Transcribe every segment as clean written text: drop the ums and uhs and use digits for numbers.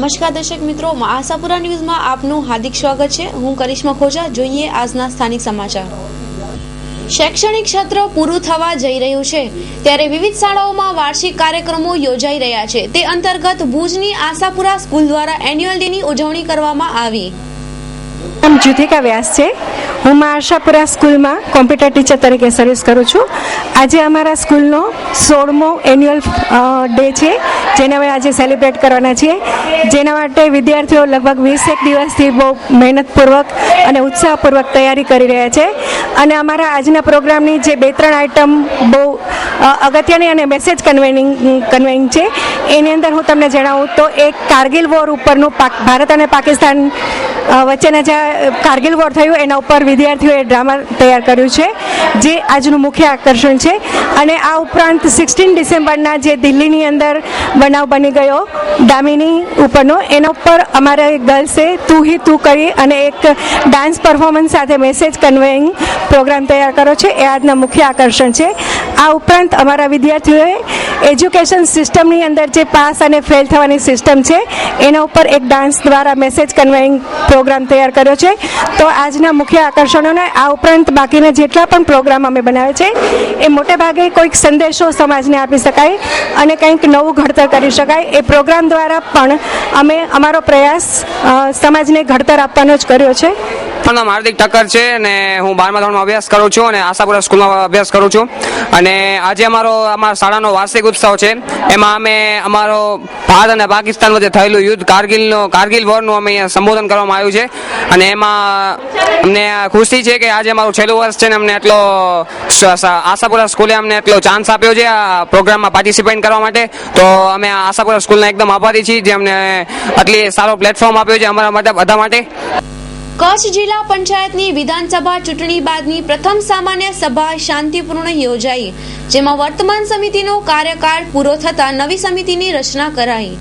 નમસ્કાર દર્શક મિત્રો, આશાપુરા ન્યૂઝમાં આપનું હાર્દિક સ્વાગત છે। હું કરિશ્મા ખોજા। જોઈએ આજના સ્થાનિક સમાચાર। શૈક્ષણિક ક્ષેત્ર પૂરું થવા જઈ રહ્યું છે ત્યારે વિવિધ શાળાઓમાં વાર્ષિક કાર્યક્રમો યોજાઈ રહ્યા છે। તે અંતર્ગત ભુજની આશાપુરા સ્કૂલ દ્વારા એન્યુઅલ ડે ની ઉજવણી કરવામાં આવી। નામ જ્યોતિકા વ્યાસ છે। હું આશાપુરા સ્કૂલમાં કોમ્પ્યુટર ટીચર તરીકે સર્વિસ કરું છું। આજે અમારા સ્કૂલનો 16મો એન્યુઅલ ડે છે, જેને અમે આજે સેલિબ્રેટ કરવાના છીએ, જેના માટે વિદ્યાર્થીઓ લગભગ 20 દિવસથી બહુ મહેનતપૂર્વક અને ઉત્સાહપૂર્વક તૈયારી કરી રહ્યા છે। અને અમારા આજના પ્રોગ્રામની જે 2-3 આઇટમ બહુ અગત્યની અને મેસેજ કન્વેઇંગ છે, એની અંદર હું તમને જણાવું તો એક કારગિલ વોર ઉપરનું ભારત અને પાકિસ્તાન વચ્ચેના જે કારગિલ વોર થયું એના ઉપર વિદ્યાર્થીઓએ ડ્રામા તૈયાર કર્યું છે, જે આજનું મુખ્ય આકર્ષણ છે। અને આ ઉપરાંત 16 ડિસેમ્બરના જે દિલ્હીની અંદર બનાવ બની ગયો દામિની ઉપરનો, એના ઉપર અમારા ગર્લ્સે તું હી તું કરી અને એક ડાન્સ પરફોર્મન્સ સાથે મેસેજ કન્વેઇંગ પ્રોગ્રામ તૈયાર કર્યો છે, એ આજના મુખ્ય આકર્ષણ છે। આ ઉપરાંત અમારા વિદ્યાર્થીઓએ એજ્યુકેશન સિસ્ટમની અંદર જે પાસ અને ફેલ થવાની સિસ્ટમ છે એના ઉપર એક ડાન્સ દ્વારા મેસેજ કન્વેઇંગ પ્રોગ્રામ તૈયાર કર્યો છે। તો આજના મુખ્ય આકર્ષણોને આ ઉપરાંત બાકીના જેટલા પણ પ્રોગ્રામ અમે બનાવે છે એ મોટેભાગે કોઈક સંદેશો સમાજને આપી શકાય અને કંઈક નવું ઘડતર કરી શકાય, એ પ્રોગ્રામ દ્વારા પણ અમે અમારો પ્રયાસ સમાજને ઘડતર આપવાનો જ કર્યો છે। મારું નામ હાર્દિક ઠક્કર છે અને હું 12મા ધોરણમાં અભ્યાસ કરું છું અને આશાપુરા સ્કૂલમાં અભ્યાસ કરું છું। અને આજે અમારા શાળાનો વાર્ષિક ઉત્સવ છે। એમાં અમે અમારો ભારત અને પાકિસ્તાન વચ્ચે થયેલું યુદ્ધ કારગિલ વોરનું અમે અહીંયા સંબોધન કરવામાં આવ્યું છે। અને એમાં અમને ખુશી છે કે આજે અમારું છેલ્લું વર્ષ છે ને અમને એટલો આશાપુરા સ્કૂલે અમને એટલો ચાન્સ આપ્યો છે આ પ્રોગ્રામમાં પાર્ટિસિપેટ કરવા માટે। તો અમે આશાપુરા સ્કૂલના એકદમ આભારી છીએ જે અમને આટલી સારો પ્લેટફોર્મ આપ્યો છે અમારા માટે બધા માટે। કચ્છ જિલ્લા પંચાયતની વિધાનસભા ચૂંટણી બાદની પ્રથમ સામાન્ય સભા શાંતિપૂર્ણ યોજાઈ, જેમાં વર્તમાન સમિતિનો કાર્યકાળ પૂરો થતા નવી સમિતિની રચના કરાઈ।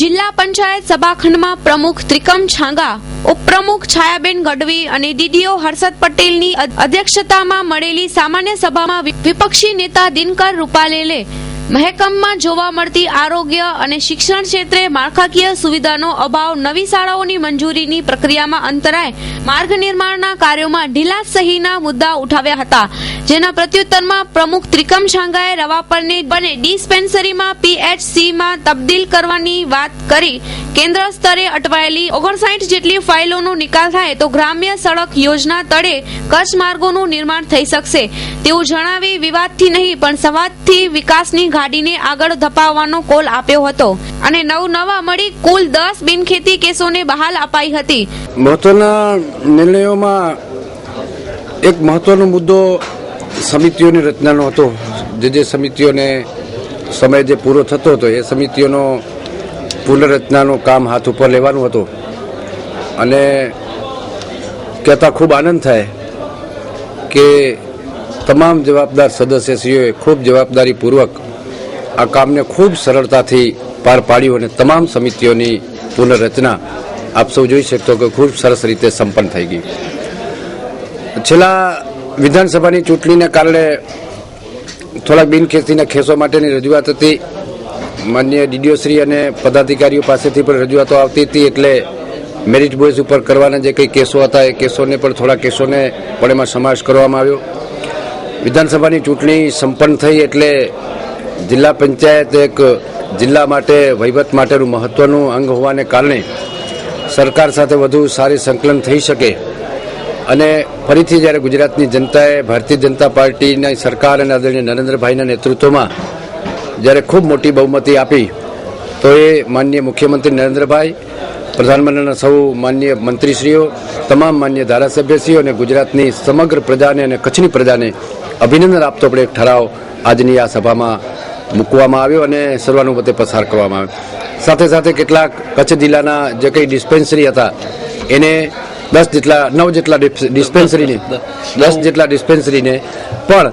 જિલ્લા પંચાયત સભાખંડમાં પ્રમુખ ત્રિકમ છાંગા, ઉપપ્રમુખ છાયાબેન ગઢવી અને ડીડીઓ હર્ષદ પટેલની અધ્યક્ષતામાં મળેલી સામાન્ય સભામાં વિપક્ષી નેતા દિનકર રૂપાલેલે મહેકમમાં જોવા મળતી આરોગ્ય અને શિક્ષણ ક્ષેત્રે માળખાકીય સુવિધાનો અભાવ, નવી શાળાઓની મંજૂરીની પ્રક્રિયામાં અંતરાય, માર્ગ નિર્માણના કાર્યોમાં ઢીલા સહીના મુદ્દા ઉઠાવ્યા હતા, જેના પ્રત્યુત્તરમાં પ્રમુખ ત્રિકમ છાંગાએ રવાપરને બને ડિસ્પેન્સરીમાં પીએચસીમાં તબદીલ કરવાની વાત કરી કેન્દ્ર સ્તરે અટવાયેલી 59 જેટલી ફાઇલોનો નિકાલ થાય તો ગ્રામ્ય સડક યોજના તળે કચ્છ માર્ગોનું નિર્માણ થઈ શકશે તેવું જણાવી વિવાદથી નહીં પણ સંવાદથી વિકાસની ગાડીને આગળ ધપાવવાનો કોલ આપ્યો હતો અને નવા મળી કુલ 10 બિનખેતી કેસોને બહાલ અપાઈ હતી। મહત્વના નિર્ણયોમાં એક મહત્વનો મુદ્દો સમિતિઓની રચનાનો હતો। જે સમિતિઓને સમય જે પૂરો થતો હતો એ સમિતિઓનો પુનર્રચનાનું કામ હાથ ઉપર લેવાનું હતું અને કહેતા ખૂબ આનંદ થાય કે તમામ જવાબદાર સદસ્યશ્રીઓએ ખૂબ જવાબદારીપૂર્વક આ કામને ખૂબ સરળતાથી પાર પાડ્યું અને તમામ સમિતિઓની પુનર્રચના આપ સૌ જોઈ શકતો કે ખૂબ સરસ રીતે સંપન્ન થઈ ગઈ। છેલ્લા વિધાનસભાની ચૂંટણીને કારણે થોડાક બિનખેતીના કેસો માટેની રજૂઆત હતી, માન્ય ડીડીઓશ્રી અને પદાધિકારીઓ પાસેથી પણ રજૂઆતો આવતી હતી, એટલે મેરિટ બેઝ ઉપર કરવાના જે કંઈ કેસો હતા એ કેસોને પણ થોડા કેસોને પણ એમાં સમાવેશ કરવામાં આવ્યો। વિધાનસભાની ચૂંટણી સંપન્ન થઈ એટલે જિલ્લા પંચાયત એક જિલ્લા માટે વહીવટ માટેનું મહત્વનું અંગ હોવાને કારણે સરકાર સાથે વધુ સારી સંકલન થઈ શકે અને ફરીથી જ્યારે ગુજરાતની જનતાએ ભારતીય જનતા પાર્ટીની સરકાર અને આદરણીય નરેન્દ્રભાઈના નેતૃત્વમાં જ્યારે ખૂબ મોટી બહુમતી આપી તો એ માનનીય મુખ્યમંત્રી નરેન્દ્રભાઈ, પ્રધાનમંત્રીના સૌ માનનીય મંત્રીશ્રીઓ, તમામ માન્ય ધારાસભ્યશ્રીઓ અને ગુજરાતની સમગ્ર પ્રજાને અને કચ્છની પ્રજાને અભિનંદન આપતો પણ એક ઠરાવ આજની આ સભામાં મૂકવામાં આવ્યો અને સર્વાનુમતે પસાર કરવામાં આવ્યો। સાથે સાથે કેટલાક કચ્છ જિલ્લાના જે કંઈ ડિસ્પેન્સરી હતા એને 9 જેટલા ડિસ્પેન્સરીને પણ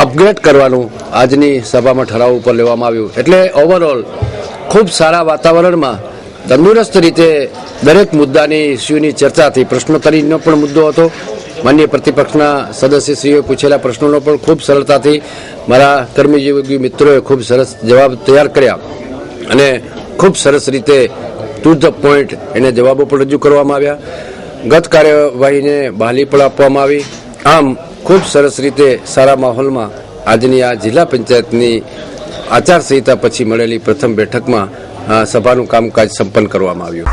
અપગ્રેડ કરવાનું આજની સભામાં ઠરાવ ઉપર લેવામાં આવ્યું। એટલે ઓવરઓલ ખૂબ સારા વાતાવરણમાં તંદુરસ્ત રીતે દરેક મુદ્દાની ઇસ્યુની ચર્ચાથી પ્રશ્નોત્તરીનો પણ મુદ્દો હતો, માન્ય પ્રતિપક્ષના સદસ્યશ્રીઓએ પૂછેલા પ્રશ્નોનો પણ ખૂબ સરળતાથી મારા કર્મયોગી મિત્રોએ ખૂબ સરસ જવાબ તૈયાર કર્યા અને ખૂબ સરસ રીતે ટુ ધ પોઈન્ટ એને જવાબો પણ રજૂ કરવામાં આવ્યા. ગત કાર્યવાહીને બહાલી પણ આપવામાં આવી. આમ ખૂબ સરસ રીતે સારા માહોલમાં આજની આ જિલ્લા પંચાયતની આચારસંહિતા પછી મળેલી પ્રથમ બેઠકમાં સભાનું કામકાજ સંપન્ન કરવામાં આવ્યું.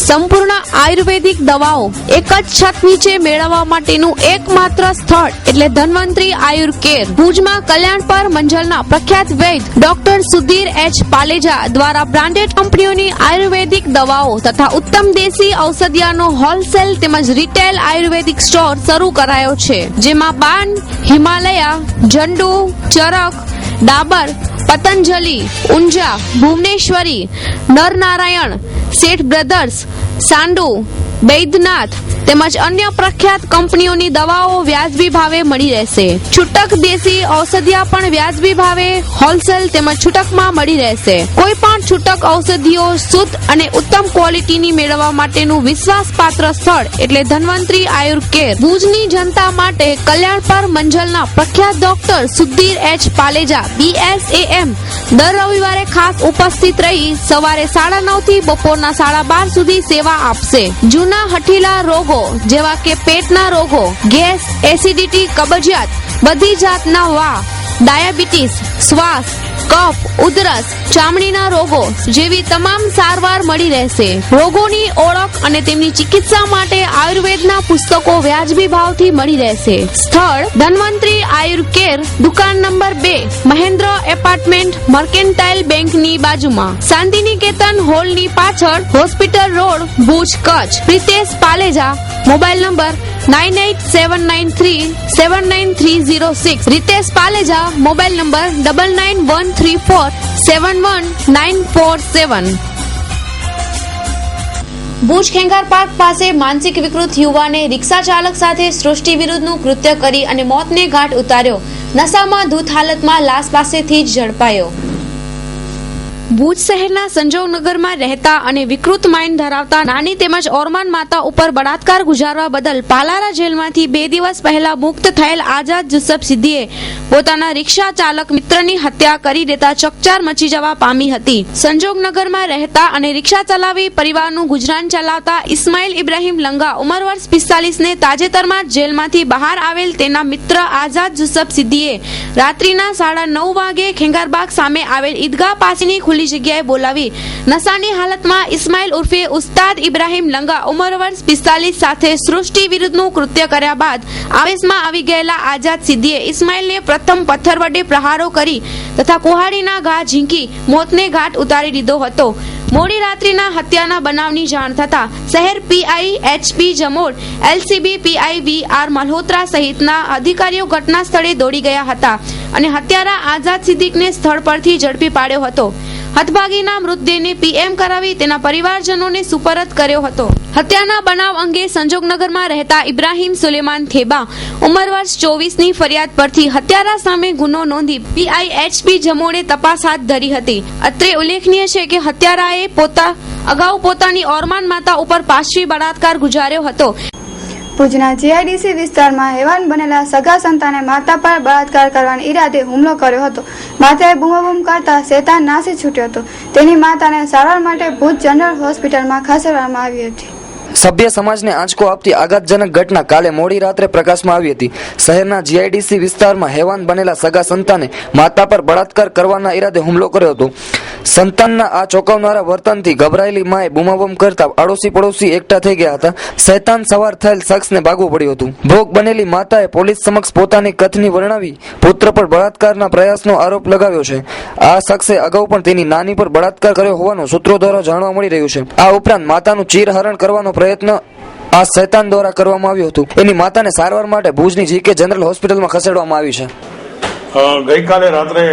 સંપૂર્ણ આયુર્વેદિક દવાઓ એક જ છત નીચે મેળવવા માટેનું એકમાત્ર સ્થળ એટલે ધન્વંતરી આયુર કેર. ભુજમાં કલ્યાણપર મંજલના પ્રખ્યાત વૈદ્ય ડોક્ટર સુધીર એચ પાલેજા દ્વારા બ્રાન્ડેડ કંપનીઓની આયુર્વેદિક દવાઓ તથા ઉત્તમ દેશી ઔષધિયાનો હોલસેલ તેમજ રિટેલ આયુર્વેદિક સ્ટોર શરૂ કરાયો છે, જેમાં બાન, હિમાલયા, જંડુ, ચરક, ડાબર, પતંજલિ, ઊંઝા, ભુવનેશ્વરી, નરનારાયણ, શેઠ બ્રધર્સ, સાંડુ, બૈદ્યનાથ તેમજ અન્ય પ્રખ્યાત કંપનીઓની દવાઓ વ્યાજબી ભાવે મળી રહેશે. છૂટક દેશી ઔષધિયા પણ વ્યાજબી ભાવે હોલસેલ તેમજ છૂટકમાં મળી રહેશે. કોઈ પણ છૂટક ઔષધિઓ શુદ્ધ અને ઉત્તમ ક્વોલિટીની મેળવવા માટેનું વિશ્વાસપાત્ર સ્થળ એટલે ધન્વંતરી આયુર કેર. ભુજની જનતા માટે કલ્યાણપર મંજલના પ્રખ્યાત ડોક્ટર સુધીર એચ પાલેજા BSAM દર રવિવારે ખાસ ઉપસ્થિત રહી સવારે 9:30 થી બપોરના 12:30 સુધી સેવા આપશે. જૂના હઠીલા રોગો જેવા કે પેટના રોગો, ગેસ, એસિડિટી, કબજિયાત, બધી જાતના વા, ડાયાબિટીસ, શ્વાસ, કફ, ઉધરસ, ચામડીના રોગો જેવી તમામ સારવાર મળી રહેશે. રોગોની ઓળખ અને તેમની ચિકિત્સા માટે આયુર્વેદના પુસ્તકો વ્યાજબી ભાવથી મળી રહેશે. સ્થળ ધન્વંતરી આયુર કેર, દુકાન નંબર 2, મહેન્દ્ર એપાર્ટમેન્ટ, મર્કેન્ટાઇલ બેંકની બાજુમાં, શાંતિનિકેતન હોલની પાછળ, hospital road, Bhuj, Kutch. Pritesh Paleja, mobile number 9879379306. Ritesh Paleja, mobile number 9913471947. Bhuj Khengar park પાસે માનસિક વિકૃત યુવાને રિક્ષા ચાલક સાથે સૃષ્ટિ વિરુદ્ધનું કૃત્ય કરી અને મોતને ઘાટ ઉતાર્યો. નશામાં ધૂત હાલતમાં લાશ પાસેથી જ ઝડપાયો. ભુજ શહેરના સંજોગનગરમાં રહેતા અને વિકૃત માઇન્ડ ધરાવતા નાની તેમજ ઓરમાન માતા ઉપર બળાત્કાર ગુજારવા બદલ પાલારા જેલમાંથી 2 દિવસ પહેલા મુક્ત થયેલ આઝાદ જુસફ સિદ્દીએ પોતાના રિક્ષા ચાલક મિત્રની હત્યા કરી દેતા ચકચાર મચી જવા પામી હતી. સંજોગનગરમાં રહેતા અને રિક્ષા ચલાવી પરિવારનું ગુજરાન ચલાવતા ઇસ્માઇલ ઇબ્રાહીમ લંગા ઉંમર વર્ષ 45 ને તાજેતરમાં જ જેલમાંથી બહાર આવેલ તેના મિત્ર આઝાદ જુસફ સિદ્દીએ રાત્રિના 9:30 વાગે ખેંગારબાગ સામે આવેલ ઈદગાહ પાસેની ખુલ્લી જગ્યાએ બોલાવી નશાની હાલતમાં ઇસ્માઇલ ઉર્ફે ઉસ્તાદ ઇબ્રાહીમ લંગા ઉંમર વર્ષ 45 સાથે સૃષ્ટિ વિરુદ્ધનું કૃત્ય કર્યા બાદ આવેશમાં આવી ગયેલા આઝાદ સિદ્દીએ ઇસ્માઇલને પ્રથમ પથ્થર વડે પ્રહારો કરી તથા કુહાડીના ઘા ઝીંકી મોતને ઘાટ ઉતારી દીધો હતો. મોડી રાત્રિના હત્યાના બનાવની જાણ થતા શહેર PI HP Jamod, LCB PI VR Malhotra સહિતના અધિકારીઓ ઘટના સ્થળે દોડી ગયા હતા અને હત્યારા આઝાદ સિદ્દીકને સ્થળ પરથી ઝડપી પાડ્યો હતો. હતભાગીના મૃતદેહને PM કરાવી તેના પરિવારજનોને સુપરત કર્યો હતો. હત્યાના બનાવ અંગે સંજોગનગરમાં રહેતા ઇબ્રાહીમ સુલેમાન થેબા ઉંમર વર્ષ 24 ની ફરિયાદ પરથી હત્યારા સામે ગુનો નોંધી PI HP જમોડે તપાસ હાથ ધરી હતી. અત્રે ઉલ્લેખનીય છે કે હત્યારાએ અગાઉ પોતાની ઓરમાન માતા ઉપર પાશવી બળાત્કાર ગુજાર્યો હતો. ભુજના GIDC વિસ્તારમાં હેવાન બનેલા સગા સંતાને માતા પર બળાત્કાર કરવાના ઈરાદે હુમલો કર્યો હતો. માતાએ બૂમાબૂમ કરતા શેતાન નાસી છૂટ્યો હતો. તેની માતાને સારવાર માટે ભુજ જનરલ હોસ્પિટલમાં ખસેડવામાં આવી હતી. સભ્ય સમાજને આંચકો આપતી આઘાતજનક ઘટના કાલે મોડી રાત્રે પ્રકાશમાં આવી હતી. શહેરના GIDC વિસ્તારમાં હેવાન બનેલા સગા સંતાને માતા પર બળાત્કાર કરવાના ઈરાદે હુમલો કર્યો હતો. સંતાનના આ ચોંકાવનારા વર્તનથી ગભરાયેલી માએ બૂમાબૂમ કરતા આડોશી પડોશી એકઠા થઈ ગયા હતા. શૈતાન સવાર થયેલ શખ્સને ભાગવું પડ્યું હતું. ભોગ બનેલી માતાએ પોલીસ સમક્ષ પોતાની કથની વર્ણવી પુત્ર પર બળાત્કારના પ્રયાસનો આરોપ લગાવ્યો છે. આ શખ્સે અગાઉ પણ તેની નાની પર બળાત્કાર કર્યો હોવાનું સૂત્રો દ્વારા જાણવા મળી રહ્યું છે. આ ઉપરાંત માતાનું ચીરહરણ કરવાનો પ્રયત્ન આ શૈતાન દ્વારા કરવામાં આવ્યું હતું. એની માતાને સારવાર માટે ભુજની JK જનરલ હોસ્પિટલમાં ખસેડવામાં આવી છે. ગઈકાલે રાત્રે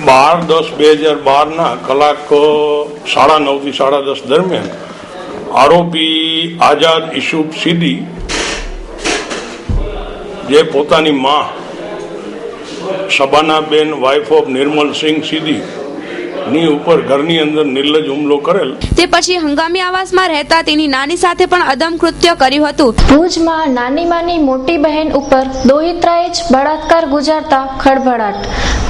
12/10/2012 કલાક 9:30 થી 10:30 દરમિયાન આરોપી આઝાદ ઇશુફ સિદ્દી જે પોતાની માં શબાનાબેન વાઇફ ઓફ નિર્મલ સિંહ સિદ્દી ની ઉપર ઘરની અંદર નિર્લજ હુમલો કરેલ. તે પછી હંગામી આવાસમાં રહેતા તેની નાની સાથે પણ અદમ કૃત્ય કર્યું હતું. ભુજમાં નાની માની મોટી બહેન ઉપર દોહિત્રાએ જ બળાત્કાર ગુજારતા ખળભળાટ.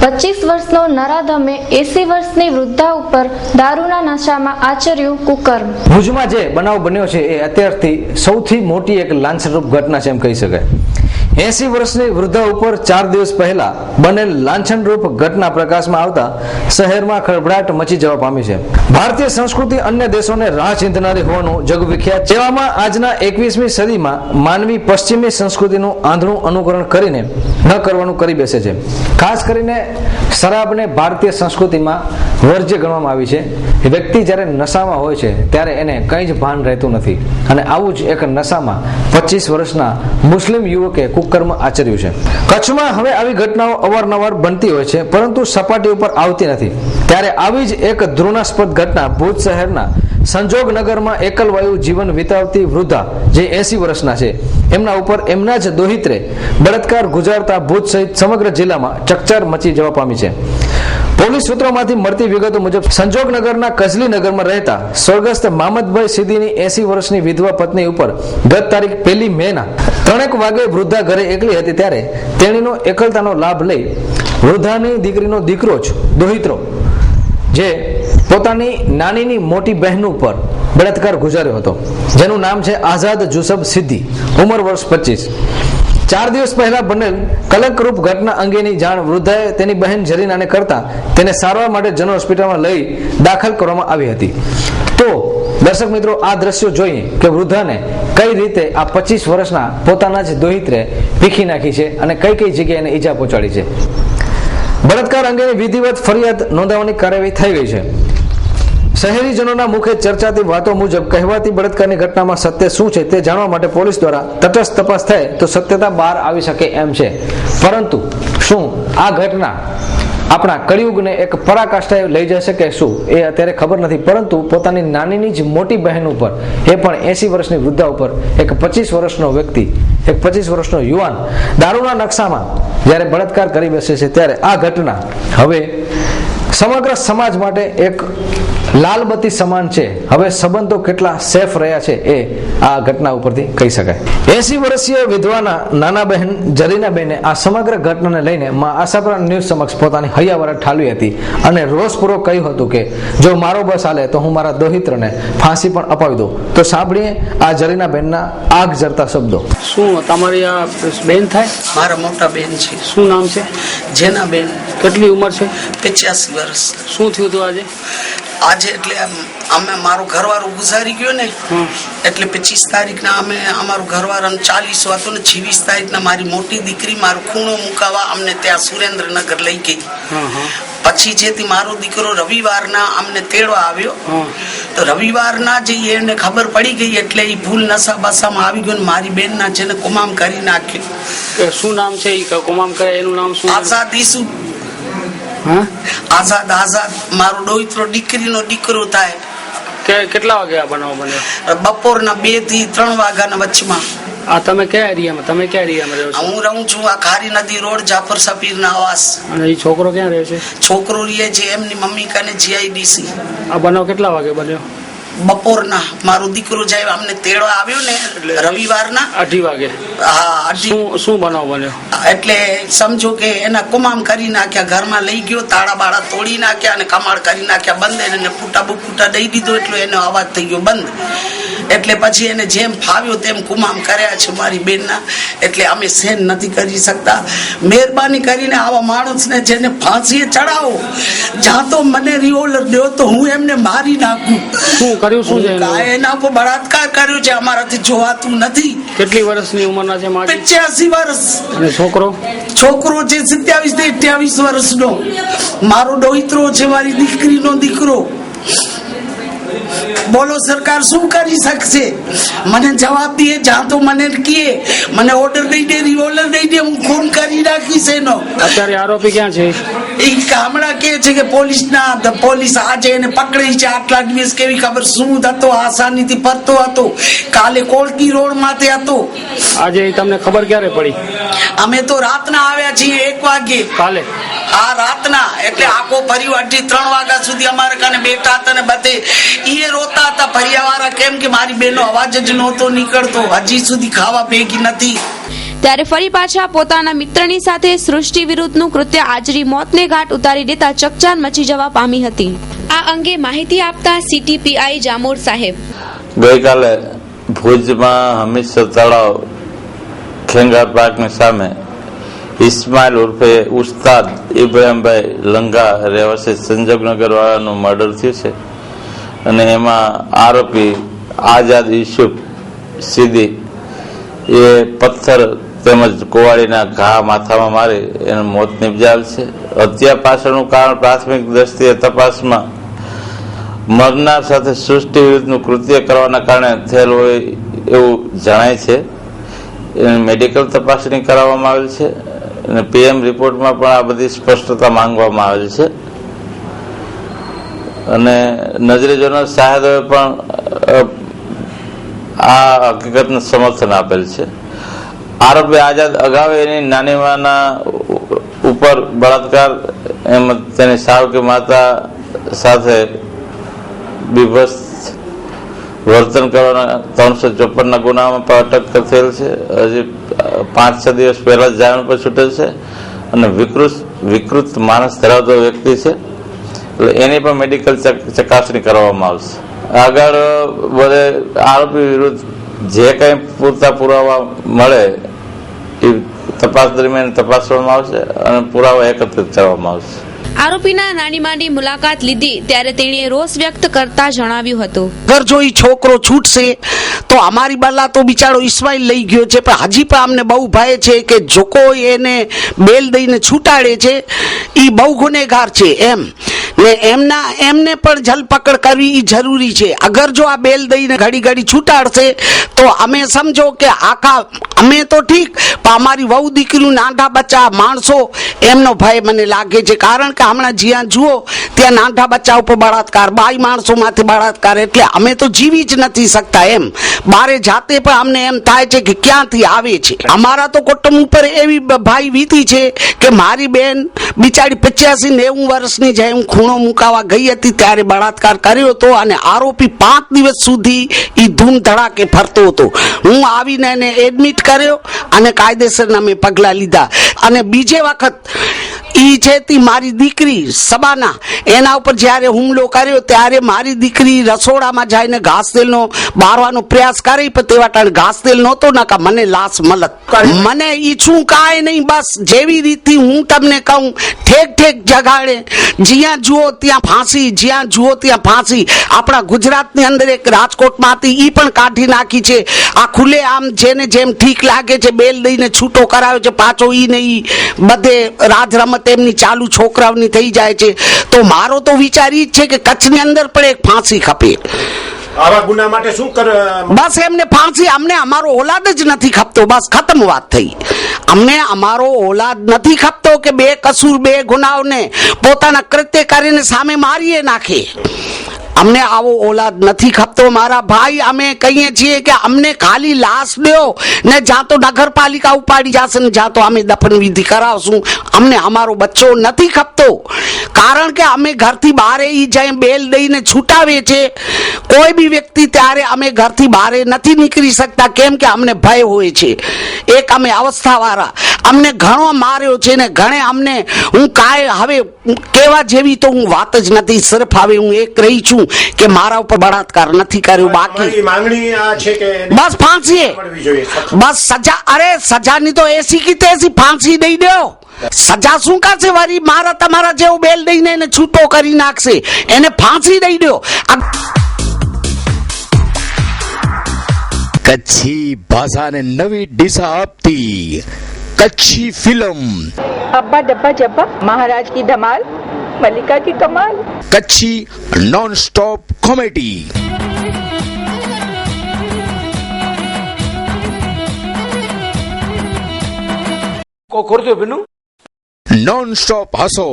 25 વર્ષનો નરાધમે 80 વર્ષની વૃદ્ધા ઉપર દારૂના નશામાં આચર્યું કુકર્મ. ભુજમાં જે બનાવ બન્યો છે એ અત્યારથી સૌથી મોટી એક લાંછનરૂપ ઘટના છે એમ કહી શકાય. 80 વર્ષની વૃદ્ધા ઉપર 4 દિવસ પહેલા બનેલ લાંછનરૂપ ઘટના પ્રકાશમાં આવતા શહેરમાં ખળભળાટ મચી જવા પામી છે. ભારતીય સંસ્કૃતિ અન્ય દેશોને રાહ ચીંધનારી હોવાનું જગવિખ્યાત. એવામાં આજના 21મી સદીમાં માનવી પશ્ચિમી સંસ્કૃતિનું આંધળું અનુકરણ કરીને ન કરવાનું કરી બેસે છે. ખાસ કરીને શરાબને ભારતીય સંસ્કૃતિમાં વર્જ્ય ગણવામાં આવી છે. વ્યક્તિ જ્યારે નશામાં હોય છે ત્યારે એને કંઈ જ ભાન રહેતું નથી અને આવું જ એક નશામાં 25 વર્ષના મુસ્લિમ યુવકે કુકર્મ આચર્યું છે. કચ્છમાં હવે આવી ઘટનાઓ અવારનવાર બનતી હોય છે પરંતુ સપાટી ઉપર આવતી નથી. ત્યારે આવી જ એક ધૃણાસ્પદ ઘટના ભુજ શહેરના સંજોગનગરમાં એકલવાયુ જીવન વિતાવતી વૃદ્ધા જે 80 વર્ષના છે એમના ઉપર એમના જ દોહિત્રે બળાત્કાર ગુજારતા ભુજ સહિત સમગ્ર જિલ્લામાં ચકચાર મચી જવા પામી છે. પોલીસ સૂત્રોમાંથી મળતી વિગતો મુજબ સંજોગનગરના કજલીનગરમાં રહેતા સ્વર્ગસ્થ મામદભાઈ સિદ્દીની 80 વર્ષની વિધવા પત્ની ઉપર ગત તારીખ 1 મેના 3 વાગે વૃદ્ધા ઘરે એકલી હતી ત્યારે તેણીનો એકલતાનો લાભ લઈ વૃદ્ધાની દીકરીનો દીકરો જ દોહિત્રો જે પોતાની નાનીની મોટી બહેન ઉપર બળાત્કાર ગુજાર્યો હતો જેનું નામ છે આઝાદ જુસબ સિદ્દી, ઉંમર વર્ષ 25. 4 દિવસ પહેલા બનેલ કલંકરૂપ ઘટના અંગેની જાણ વૃદ્ધાએ તેની બહેન જરીનાને કરતા તેને સારવાર માટે જનરલ હોસ્પિટલમાં લઈ દાખલ કરવામાં આવી હતી. તો દર્શક મિત્રો, આ દ્રશ્યો જોઈએ કે વૃદ્ધાને કઈ રીતે આ 25 વર્ષના પોતાના જ દોહિત્રે ભીખી નાખી છે અને કઈ કઈ જગ્યાએ એને ઈજા પહોંચાડી છે. બળાત્કાર અંગેની વિધિવત ફરિયાદ નોંધાવવાની કાર્યવાહી થઈ ગઈ છે. શહેરીજનોના મુખે ચર્ચાતી વાતો મુજબ કહેવાતી બળાત્કારની ઘટનામાં સત્ય શું છે તે જાણવા માટે પોલીસ દ્વારા તટસ્થ તપાસ થાય તો સત્યતા બહાર આવી શકે એમ છે. પરંતુ શું આ ઘટના આપણા કળિયુગને એક પરાકાષ્ઠાએ લઈ જશે કે શું એ અત્યારે ખબર નથી. પરંતુ પોતાની નાનીની જ મોટી બહેન ઉપર એ પણ 80 વર્ષની વૃદ્ધા ઉપર એક 25 વર્ષનો વ્યક્તિ, એક 25 વર્ષનો યુવાન દારૂના નકશામાં જ્યારે બળાત્કાર કરી બેસે છે ત્યારે આ ઘટના હવે સમગ્ર સમાજ માટે એક લાલબત્તી સમાન છે. હવે સંબંધો કેટલા સેફ રહ્યા છે એ આ ઘટના ઉપરથી કહી શકાય. 80 વર્ષીય વિધવાના નાના બહેન જરીનાબેને આ સમગ્ર ઘટનાને લઈને માં આશાપુરા ન્યૂઝ સમક્ષ પોતાની હૈયાવરત ઠાલવી હતી અને રોષપૂર્વક કહ્યું હતું કે જો મારો બસ હાલે તો હું મારા દોહિત્રને ફાંસી પણ અપાવી દઉં. તો સાંભળીએ આ જરીનાબેનના આગ જરતા શબ્દો. શું તમારી આ બેન થાય? મારા મોટા બેન છે. શું નામ છે? જેના બેન. કેટલી ઉંમર છે? 85 વર્ષ. શું થયું હતું આજે? આજે એટલે અમે મારું ઘરવાળું ગુજારી ગયો ને એટલે 25 તારીખના અમે અમારું ઘરવાળાનું 40 હતું ને 26 તારીખના મારી મોટી દીકરી મારો ખૂણો મુકાવા અમને ત્યાં સુરેન્દ્રનગર લઈ ગઈ. પછી જેથી મારો દીકરો રવિવારના અમને તેડવા આવ્યો તો રવિવારના જઈએ એને ખબર પડી ગઈ એટલે એ ભૂલ નશા બસામાં આવી ગયો ને મારી બેનના છે ને કુમામ કરી નાખ્યો. શું નામ છે એ કુમામ કરે એનું નામ શું? આઝાદ ઈસુ. આઝાદ આઝાદ મારો દોહિત્રો દીકરીનો દીકરો થાય. કેટલા વાગે આ બનાવ બન્યો? બપોરના 2 થી 3 વાગ્યાના વચમાં. આ તમે કયા એરિયામાં રહો છો? હું રહું છું આ ખારી નદી રોડ જાફર સફીર ના આવાસ. અને એ છોકરો ક્યાં રહે છે? છોકરો રહે છે એમની મમ્મી કને જીઆઈડીસી. આ બનાવ કેટલા વાગે બન્યો? બપોરના. મારો દીકરો જાય અમને તેડવા આવ્યો ને રવિવારના 2:30 વાગે. હા. શું બનાવ બન્યો? એટલે સમજો કે એના કુમામ કરી નાખ્યા, ઘરમાં લઈ ગયો, તાળા બાળા તોડી નાખ્યા અને કમાડ કરી નાખ્યા બંધ. એને ફૂટા બુફૂટા દઈ દીધો એટલે એનો અવાજ થઈ ગયો બંધ. એટલે પછી એને જેમ ફાવ્યો તેમ કુમામ કર્યા છે મારી બેનના. એટલે અમે સહન નથી કરી શકતા. મહેરબાની કરીને આવા માણસને જેને ફાંસીએ ચડાવો, જ્યાં તો મને રિવોલ્વર દો તો હું એમને મારી નાખું. શું કર્યું? શું છે એના ઉપર બળાત્કાર કર્યો છે, અમારાથી જોવાતું નથી. કેટલી વર્ષની ઉંમરના છે? 85 વર્ષ. અને છોકરો છે 27 થી 28 વર્ષનો. મારો દોહિત્રો છે, મારી દીકરીનો દીકરો. બોલો સરકાર શું કરી શકશે? મને જવાબ દે. જ્યાં તો મને કહે, મને ઓર્ડર દઈ દે, રિવોલ્વર દઈ દે, હું ખૂન કરી નાખીશ એનો. અત્યારે આરોપી ક્યાં છે? એ હમણાં કે છે કે પોલીસ આજે એને પકડી છે. આટલા દિવસ કેવી ખબર શું હતો? આસાનીથી ફરતો હતો. કાલે કોલકી રોડ માથે હતો. આજે તમને ખબર ક્યારે પડી? અમે તો રાતના આવ્યા છીએ 1 વાગે. કાલે? આ રાતના એટલે આખો પરિવાર 3 વાગ્યા સુધી અમારે કાને બેઠા હતા ને બધે એ રોતા હતા પરિવારવાળા, કેમ કે મારી બેનો અવાજ જ નહોતો નીકળતો, હજી સુધી ખાવા ભેગી નથી. ત્યારે ફરી પાછા પોતાના મિત્રની સાથે સૃષ્ટિ વિરુદ્ધનું કૃત્ય આચરી મોતને ઘાટ ઉતારી દેતા ચકચાર મચી જવા પામી હતી. આ અંગે માહિતી આપતા CTPI જામોર સાહેબ, ગઈકાલે ભુજમાં હમીરસર તળાવ ખેંગાર પાર્કની સામે ઇસ્માઇલ ઉર્ફે ઉસ્તાદ ઇબ્રાહીમભાઈ લંગા રહેવાસી સંજોગનગર વાળાનું મર્ડર થયું છે અને એમાં આરોપી આઝાદ યુસુફ સીદી એ પથ્થર તેમજ કુવાડીના ઘા માથામાં મારી એનું મોત નિપજાવેલ છે. હત્યા પાછળનું કારણ પ્રાથમિક દ્રષ્ટિએ તપાસમાં મરનાર સાથે સૃષ્ટિ વિરુદ્ધનું કૃત્ય કરવાના કારણે થયેલ હોય એવું જણાય છે. એની મેડિકલ તપાસણી કરાવવામાં આવેલ છે અને PM રિપોર્ટમાં પણ આ બધી સ્પષ્ટતા માંગવામાં આવેલ છે અને નજરે જોનાર સાહેબોએ પણ આ હકીકતને સમર્થન આપેલ છે. આરોપી આઝાદ અગાઉ એની નાની માના ઉપર બળાત્કાર એમ તેની સાવકી માતા સાથે બીભત્સ વર્તન કરવાના 354 ગુનામાં પણ અટક થયેલ છે. હજી 5-6 દિવસ પહેલા જ જામીન પર છૂટેલ છે અને વિકૃત માનસ ધરાવતો વ્યક્તિ છે એટલે એની પણ મેડિકલ ચકાસણી કરવામાં આવશે. આગળ બધે આરોપી વિરુદ્ધ જે કંઈ પૂરતા પુરાવા મળે એ તપાસ દરમિયાન તપાસવામાં આવશે અને પુરાવા એકત્રિત કરવામાં આવશે. આરોપીના નાની માંડી મુલાકાત લીધી ત્યારે તેણે રોષ વ્યક્ત કરતા જણાવ્યું હતું, અગર જો એ છોકરો છૂટશે તો અમારી બલ્લા તો બિચારો ઇસ્માઇલ લઈ ગયો છે, પણ હજી પણ અમને બહુ ભય છે કે જો કોઈ એને બેલ દઈને છૂટાડે છે એ બહુ ગુનેગાર છે એમ ને એમને પણ ધરપકડ કરવી એ જરૂરી છે. અગર જો આ બેલ દઈને ઘડી છૂટાડશે તો અમે સમજો કે આખા અમે તો ઠીક પણ અમારી વહુ દીકરીનું નાના બચ્ચા માણસો એમનો ભય મને લાગે છે, કારણ કે હમણાં જ્યાં જુઓ ત્યાં નાના બચ્ચા ઉપર બળાત્કાર, બાઈ માણસો માથે બળાત્કાર, એટલે અમે તો જીવી જ નથી શકતા એમ. બારે જાતે પણ અમને એમ થાય છે કે ક્યાંથી આવે છે. અમારા તો કુટુંબ ઉપર એવી ભાઈ વીતી છે કે મારી બેન બિચારી 85-90 વર્ષની જાય હું ખૂણો મુકાવા ગઈ હતી ત્યારે બળાત્કાર કર્યો હતો અને આરોપી 5 દિવસ સુધી એ ધૂમ ધડાકે ફરતો હતો. હું આવીને એને એડમિટ કર્યો અને કાયદેસરના મેં પગલાં લીધા. અને બીજે વખત ઈ છે તી મારી દીકરી સબાના એના ઉપર જ્યારે હુમલો કર્યો ત્યારે મારી દીકરી રસોડામાં જઈને ઘાસ તેલનો બારવાનો પ્રયાસ કરી, પણ તેવા ટાણે ઘાસ તેલ નહોતો નાકા મને લાશ મળત. મને ઈચ્છું કાંઈ નહીં, બસ જેવી રીતથી હું તમને કહું ઠેક જગાડે જ્યાં જુઓ ત્યાં ફાંસી, જ્યાં જુઓ ત્યાં ફાંસી. આપણા ગુજરાતની અંદર એક રાજકોટમાં હતી ઈ પણ કાઢી નાખી છે. આ ખુલ્લે આમ જેને જેમ ઠીક લાગે છે બેલ દઈને છૂટો કરાવે છે, પાછો ઈ ને ઈ બધે રાજ રમત એમની ચાલુ છોકરાઓની થઈ જાય છે. તો મારો તો વિચાર ઈ જ છે કે કચ્છની અંદર પણ એક ફાંસી ખપે. આવા ગુના માટે શું કરે? બસ એમને ફાંસી. અમને અમારો ઓલાદ જ નથી ખપતો, બસ ખતમ વાત થઈ. અમને અમારો ઓલાદ નથી ખપતો કે બે કસૂર બે ગુનાઓને પોતાના કૃત્ય કરીને સામે મારીએ નાખે. અમને આવો ઓલાદ નથી ખપતો મારા ભાઈ. અમે કહીએ છીએ કે અમને ખાલી લાશ દો ને જ્યાં તો નગરપાલિકા ઉપાડી જશે ને જ્યાં તો અમે દફન વિધિ કરાવશું. અમને અમારો બચ્ચો નથી ખપતો, કારણ કે અમે ઘરથી બહાર જાય બેલ દઈને છૂટાવે છે કોઈ બી વ્યક્તિ ત્યારે અમે ઘરથી બહાર નથી નીકળી શકતા, કેમ કે અમને ભય હોય છે. એક અમે અવસ્થાવાળા અમને ઘણો માર્યો છે ને ઘણે અમને હું કાંઈ હવે કેવા જેવી તો હું વાત જ નથી. સિર્ફ હવે હું એક રહી છું કે મારા ઉપર બળાત્કાર નથી કર્યો. બાકી માંગણી આ છે કે બસ ફાંસી, બસ સજા. અરે સજાની તો એસી કી તેસી ફાંસી દઈ દો. સજા શું કરશે? વળી મારા તમારા જેવો બેલ દઈને એને છૂટો કરી નાખશે. એને ફાંસી દઈ દો. કચ્છી ભાષાને નવી દિશા આપતી કચ્છી ફિલ્મ अब्बा डब्बा जब्बा महाराज की धमाल मल्लिका की कमाल Kutchi non stop comedy non stop હસો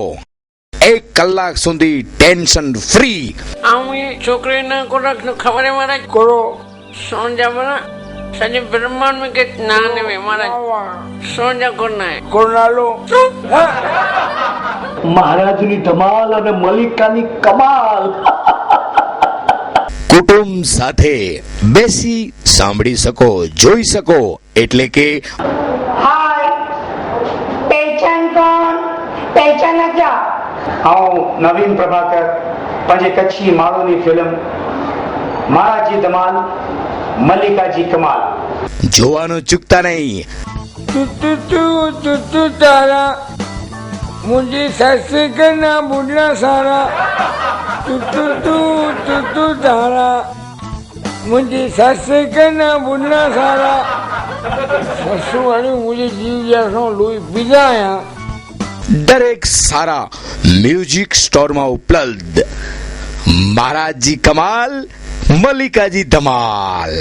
1 કલાક સુધી ટેન્શન ફ્રી. આવું એ છોકરીને કોરક ખબર है महाराज करो सो जा बना सजे ब्रह्मांड में के नाने में महाराज सो जा करना है कोरोना लो મહારાજની ધમાલ અને મલિકાની કમાલ. કુટુંબ સાથે બેસી સાંભળી શકો, જોઈ શકો, એટલે કે हाय पहचान कौन पहचान क्या હું નવીન પ્રભાકર पंजे कच्छी माळोनी फिल्म महाराजी धमाल मल्लिकाजी कमाल જોવાનું ચૂકતા નહીં. તું તારા मुझे सस्ते करना बुढ़ना सारा तू तारा मुझे सस्ते करना बुढ़ना सारा ससु वाली मुझे जीव जैसो लोई पिजाया. દરેક સારા મ્યુઝિક સ્ટોરમાં ઉપલબ્ધ. મહારાજજી કમાલ, મલ્લિકાજી ધમાલ.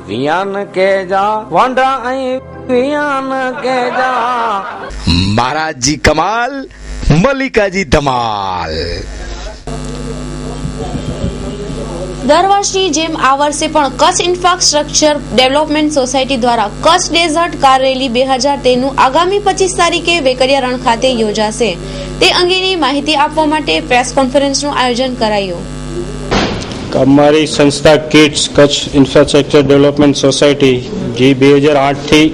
વિયાન કે જા વાંડા અહીં વિયાન કે જા. મહારાજજી કમાલ, મલ્લિકાજી ધમાલ. દર વર્ષની જેમ આ વર્ષે પણ કચ્છ ઇન્ફ્રાસ્ટ્રક્ચર ડેવલપમેન્ટ સોસાયટી દ્વારા કચ્છ ડેઝર્ટ કાર રેલી 2013 આગામી 25 તારીખે વેકરિયા રણ ખાતે યોજાશે. તે અંગેની માહિતી આપવા માટે પ્રેસ કોન્ફરન્સનું આયોજન કરાયું. અમારી સંસ્થા kids Kutch infrastructure development society જે 2008થી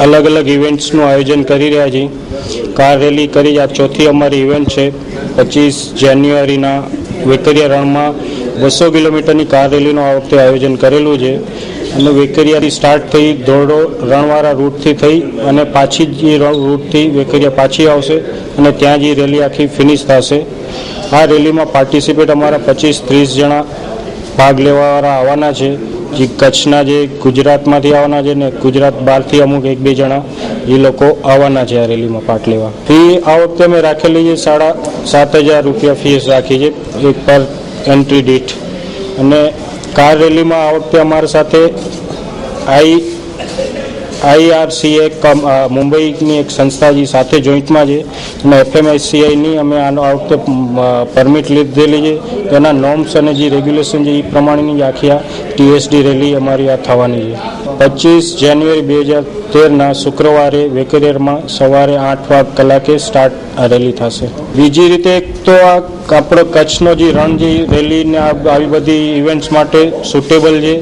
અલગ અલગ ઇવેન્ટ્સનું આયોજન કરી રહ્યા છે. કાર રેલી કરી આ ચોથી અમારી ઇવેન્ટ છે. 25 જાન્યુઆરીના વેકરિયા રણમાં 200 કિલોમીટરની કાર રેલીનું આ વખતે આયોજન કરેલું છે. અને વેકરિયાથી સ્ટાર્ટ થઈ ધોરડો રણવાળા રૂટથી થઈ અને પાછી જે રૂટથી વેકરિયા પાછી આવશે અને ત્યાં જે રેલી આખી ફિનિશ થશે. આ રેલીમાં પાર્ટિસિપેટ અમારા 25-30 જણા ભાગ લેવાવાળા આવવાના છે. જે કચ્છના જે ગુજરાતમાંથી આવવાના છે ને ગુજરાત બહારથી અમુક 1-2 જણા એ લોકો આવવાના છે આ રેલીમાં પાર્ટ લેવા. ફી આ વખતે અમે રાખેલી છે 7,500 રૂપિયા ફીસ રાખી છે એક પર એન્ટ્રી દીઠ. અને કાર રેલીમાં આ વખતે અમારા સાથે IRCA મુંબઈની એક સંસ્થા જે સાથે જોઈન્ટમાં છે અને FMICIની અમે આ વખતે પરમિટ લીધેલી છે. તેના નોર્મ્સ અને જે રેગ્યુલેશન છે એ પ્રમાણેની આખી આ TSD રેલી અમારી આ થવાની છે. 25 જાન્યુઆરી 2013ના શુક્રવારે વેકરિયામાં સવારે 8 કલાકે સ્ટાર્ટ આ રેલી થશે. બીજી રીતે એક તો આ આપણો કચ્છનો જે રણ જે રેલીને આવી બધી ઇવેન્ટ્સ માટે સુટેબલ છે.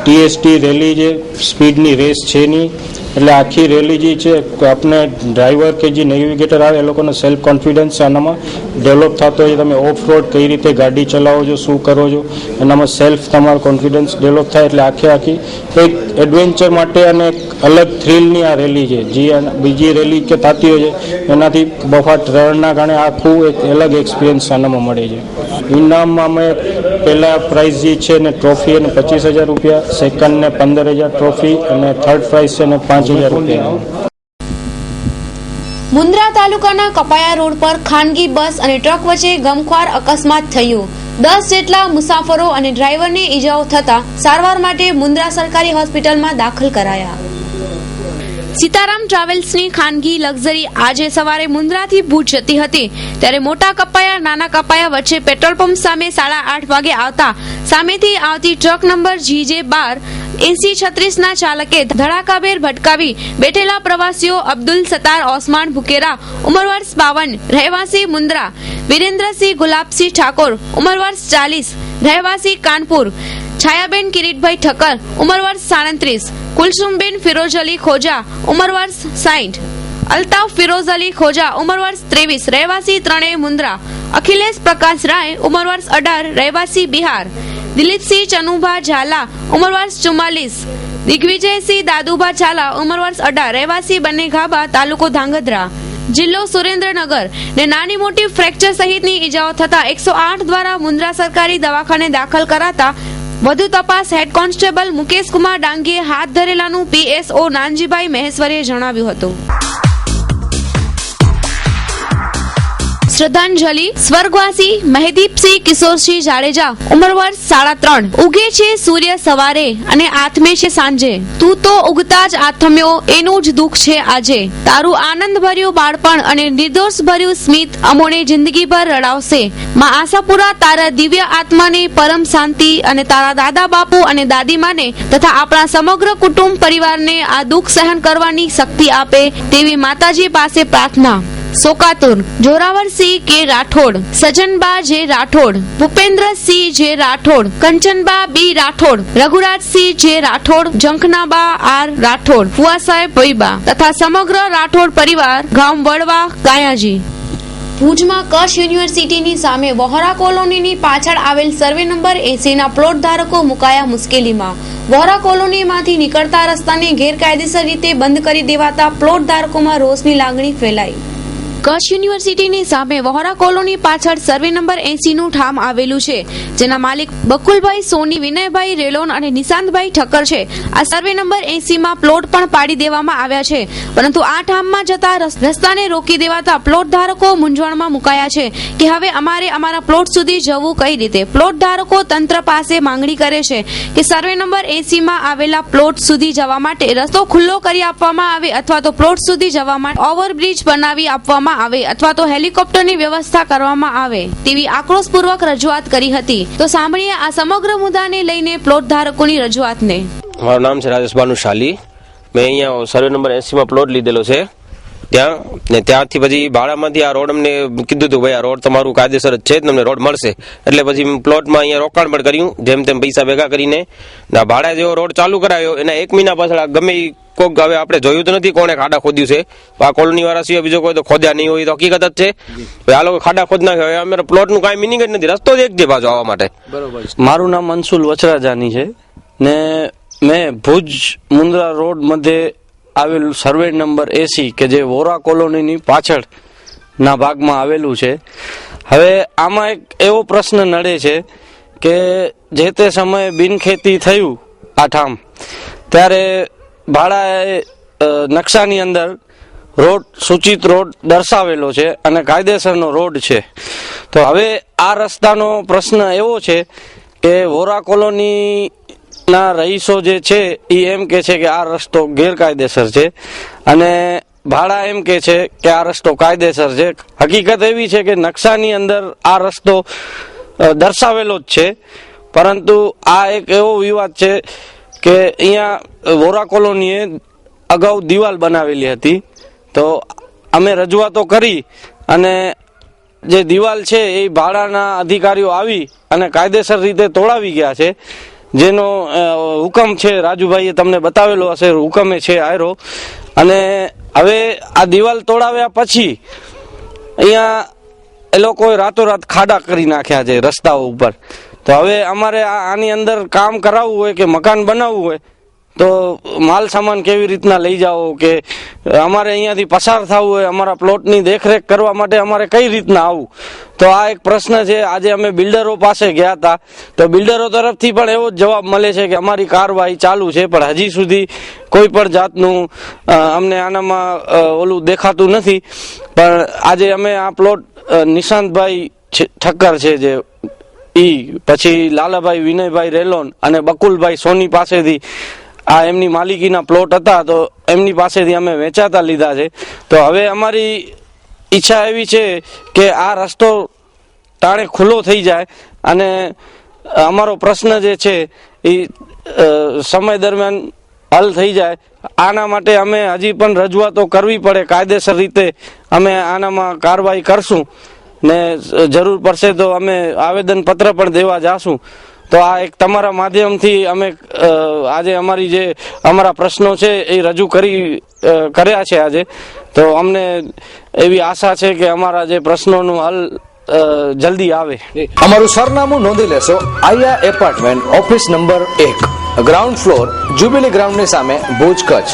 TSD રેલી છે, સ્પીડની રેસ છે નહીં. એટલે આખી રેલી જે છે આપણે ડ્રાઈવર કે જે નેવિગેટર આવે એ લોકોનો સેલ્ફ કોન્ફિડન્સ આનામાં ડેવલપ થતો હોય. તમે ઓફ રોડ કઈ રીતે ગાડી ચલાવો છો, શું કરો છો, એનામાં સેલ્ફ તમારો કોન્ફિડન્સ ડેવલપ થાય. એટલે આખી એક એડવેન્ચર માટે અને એક અલગ થ્રિલની આ રેલી છે. જે બીજી રેલી કે થતી હોય છે એનાથી બફાટ રણના કારણે આખું એક અલગ એક્સપિરિયન્સ આનામાં મળે છે. ઇનામમાં અમે પહેલા પ્રાઇઝ જે છે ને ટ્રોફી અને 25,000 રૂપિયા, સેકન્ડ ને 15,000 ટ્રોફી અને થર્ડ પ્રાઇઝ છે ને 5,000 રૂપિયા. મુન્દ્રા તાલુકાના કપાયા રોડ પર ખાનગી બસ અને ટ્રક વચ્ચે ગમખ્વાર અકસ્માત થયું. 10 જેટલા મુસાફરો અને ડ્રાઈવરને ઈજાઓ થતા સારવાર માટે મુન્દ્રા સરકારી હોસ્પિટલમાં દાખલ કરાયા. સીતારામ ટ્રાવેલ્સની ખાનગી લક્ઝરી આજે સવારે મુન્દ્રાથી ભુજ જતી હતી ત્યારે મોટા કપાયા નાના કપાયા વચ્ચે પેટ્રોલ પંપ સામે 8:30 વાગે આવતા સામેથી આવતી ટ્રક નંબર GJ12 8036ના ચાલકે ધડાકાભેર ભટકાવી બેઠેલા પ્રવાસીઓ અબ્દુલ સત્તાર ઓસમાન ભુકેરા ઉંમર વર્ષ 52 રહેવાસી મુન્દ્રા, વિરેન્દ્રસિંહ ગુલાબસિંહ ઠાકોર ઉંમર વર્ષ 40 રહેવાસી કાનપુર, છાયાબેન કિરીટભાઈ ઠક્કર ઉંમર વર્ષ 37, કુલસુમબેન ફિરોજ અલી ખોજા ઉંમર વર્ષ 60, અલ્તાફ ફિરોઝ અલી ખોજા ઉંમર વર્ષ 23 રહેવાસી ત્રણેય મુન્દ્રા, અખિલેશ પ્રકાશ રાય ઉંમર વર્ષ 18 રહેવાસી બિહાર, દિલીપસિંહ ચનુભા ઝાલા ઉંમર વર્ષ 44, દિગ્વિજયસિંહ દાદુભા ઝાલા ઉંમર વર્ષ 18 રહેવાસી બંને ગાભા તાલુકો ધાંગધ્રા, જિલ્લો સુરેન્દ્રનગર ને નાની મોટી ફ્રેક્ચર સહિતની ઈજાઓ થતા 108 દ્વારા મુન્દ્રા સરકારી દવાખાને દાખલ કરાતા વધુ તપાસ હેડ કોન્સ્ટેબલ મુકેશ કુમાર ડાંગીએ હાથ ધરેલાનું PSO નાનજીભાઈ મહેશ્વરીએ જણાવ્યું હતું. શ્રદ્ધાંજલિ સ્વર્ગવાસી મહેદીપસિંહ કિશોરસિંહ જાડેજા, ઉંમર વર્ષ 3.5. ઉગે છે સૂર્ય સવારે અને આથમે છે સાંજે, તું તો ઉગતા જ આથમ્યો એનું જ દુઃખ છે આજે. તારું આનંદ ભર્યું બાળપણ અને નિર્દોષ ભર્યું સ્મિત અમોને જિંદગીભર રડાવશે. માં આશાપુરા તારા દિવ્ય આત્માને પરમ શાંતિ અને તારા દાદા બાપુ અને દાદીમાને તથા આપણા સમગ્ર કુટુંબ પરિવારને આ દુઃખ સહન કરવાની શક્તિ આપે તેવી માતાજી પાસે પ્રાર્થના. સોકાતુર જોરાવરસિંહ કે રાઠોડ, સજનબા જે રાઠોડ, ભૂપેન્દ્રસિંહ જે રાઠોડ, કંચનબા બી રાઠોડ, રઘુરાજસિંહ જે રાઠોડ, જંખનાબા આર રાઠોડ, ફુવા સાહેબ ભઈબા તથા સમગ્ર રાઠોડ પરિવાર, ગામ વડવા, કાયાજી. ભુજમાં કચ્છ યુનિવર્સિટીની સામે વહોરા કોલોનીની પાછળ આવેલ સર્વે નંબર 80ના પ્લોટ ધારકો મુકાયા મુશ્કેલીમાં. વહોરા કોલોનીમાંથી નીકળતા રસ્તાને ગેરકાયદેસર રીતે બંધ કરી દેવાતા પ્લોટ ધારકોમાં રોષની લાગણી ફેલાઈ. કચ્છ યુનિવર્સિટીની સામે વહોરા કોલોની પાછળ સર્વે નંબર 80નું ઠામ આવેલું છે, જેના માલિક બકુલભાઈ સોની, વિનયભાઈ રેલોન અને નિશાંતભાઈ ઠક્કર છે. આ સર્વે નંબર 80માં પ્લોટ પણ પાડી દેવામાં આવ્યા છે, પરંતુ આ ઠામમાં જતા રસ્તાને રોકી દેવાતા પ્લોટ ધારકો મૂંઝવણમાં મુકાયા છે કે હવે અમારે અમારા પ્લોટ સુધી જવું કઈ રીતે. પ્લોટ ધારકો તંત્ર પાસે માંગણી કરે છે કે સર્વે નંબર 80માં આવેલા પ્લોટ સુધી જવા માટે રસ્તો ખુલ્લો કરી આપવામાં આવે અથવા તો પ્લોટ સુધી જવા માટે ઓવરબ્રિજ બનાવી આપવામાં આવે અથવા તો હેલિકોપ્ટરની વ્યવસ્થા કરવામાં આવે તેવી આક્રોશપૂર્વક રજૂઆત કરી હતી. તો સાંભળીએ આ સમગ્ર મુદ્દાને લઈને પ્લોટ ધારકોની રજૂઆતને. મારું નામ છે રાજેશ ભાનુશાલી. મેં અહીંયા સર્વે નંબર 80માં પ્લોટ લીધેલો છે ત્યાં, ને ત્યાંથી પછી ભાડામાંથી આ રોડ અમને કીધું હતું ભાઈ આ રોડ તમારું કાયદેસર જ છે, તમને રોડ મળશે. એટલે પછી પ્લોટમાં અહીંયા રોકાણ પણ કર્યું, જેમ તેમ પૈસા ભેગા કરીને ભાડા જેવો રોડ ચાલુ કરાયો. એના 1 મહિના પાછળ ગમે કોક, હવે આપણે જોયું તો નથી કોણે ખાડા ખોદ્યું છે, આ કોલોની વાળા સિવાય બીજો કોઈ તો ખોદ્યા નહીં હોય તો હકીકત જ છે. આ લોકો ખાડા ખોદ નાખ્યા, અમારે પ્લોટ નું કઈ મિનિંગ જ નથી, રસ્તો જ એક છે પાછો આવવા માટે. બરોબર. મારું નામ અંશુલ વચરાજાની છે ને મેં ભુજ મુન્દ્રા રોડ મધ્યે આવેલું સર્વે નંબર 80 કે જે વોરા કોલોનીની પાછળ ના ભાગમાં આવેલું છે. હવે આમાં એક એવો પ્રશ્ન નડે છે કે જે તે સમયે બિનખેતી થયું આ ઠામ, ત્યારે ભાડાએ નકશાની અંદર રોડ સૂચિત રોડ દર્શાવેલો છે અને કાયદેસરનો રોડ છે. તો હવે આ રસ્તાનો પ્રશ્ન એવો છે કે વોરા કોલોની ના રહીશો જે છે એ એમ કે છે કે આ રસ્તો ગેરકાયદેસર છે અને ભાડા એમ કે છે કે આ રસ્તો કાયદેસર છે. હકીકત એવી છે કે નકશાની અંદર આ રસ્તો દર્શાવેલો જ છે, પરંતુ આ એક એવો વિવાદ છે કે અહીંયા વોરા કોલોનીએ અગાઉ દિવાલ બનાવેલી હતી. તો અમે રજૂઆતો કરી અને જે દિવાલ છે એ ભાડાના અધિકારીઓ આવી અને કાયદેસર રીતે તોડાવી ગયા છે, જેનો હુકમ છે રાજુભાઈએ તમને બતાવેલો હશે, હુકમે છે આયરો. અને હવે આ દિવાલ તોડાવ્યા પછી અહીંયા એ લોકોએ રાતોરાત ખાડા કરી નાખ્યા છે રસ્તાઓ ઉપર. તો હવે અમારે આની અંદર કામ કરાવવું હોય કે મકાન બનાવવું હોય તો માલ સામાન કેવી રીતના લઈ જાઓ, કે અમારે અહીંયાથી પસાર થવું હોય, અમારા પ્લોટની દેખરેખ કરવા માટે અમારે કઈ રીતના આવવું. તો આ એક પ્રશ્ન છે. આજે અમે બિલ્ડરો પાસે ગયા હતા તો બિલ્ડરો તરફથી પણ એવો જ જવાબ મળે છે કે અમારી કાર્યવાહી ચાલુ છે, પણ હજી સુધી કોઈ પણ જાતનું અમને આનામાં ઓલું દેખાતું નથી. પણ આજે અમે આ પ્લોટ નિશાંતભાઈ ઠક્કર છે જે પછી લાલાભાઈ વિનયભાઈ રેલોન અને બકુલભાઈ સોની પાસેથી આ એમની માલિકીના પ્લોટ હતા, તો એમની પાસેથી અમે વેચાતા લીધા છે. તો હવે અમારી ઈચ્છા એવી છે કે આ રસ્તો તાણે ખુલ્લો થઈ જાય અને અમારો પ્રશ્ન જે છે એ સમય દરમિયાન હલ થઈ જાય. આના માટે અમે હજી પણ રજૂઆતો કરવી પડે, કાયદેસર રીતે અમે આનામાં કાર્યવાહી કરશું ને જરૂર પડશે તો અમે આવેદન પત્ર પણ દેવા જાશું. તો આ એક તમારા માધ્યમથી અમે આજે અમારી જે અમારા પ્રશ્નો છે એ રજૂ કર્યા છે આજે. તો અમને એવી આશા છે કે અમારા જે પ્રશ્નોનું હલ જલ્દી આવે. અમારું સરનામું નોંધી લેશો. Aaya apartment, office number 1, ground floor, jubilee ગ્રાઉન્ડની સામે, ભુજ, કચ્છ.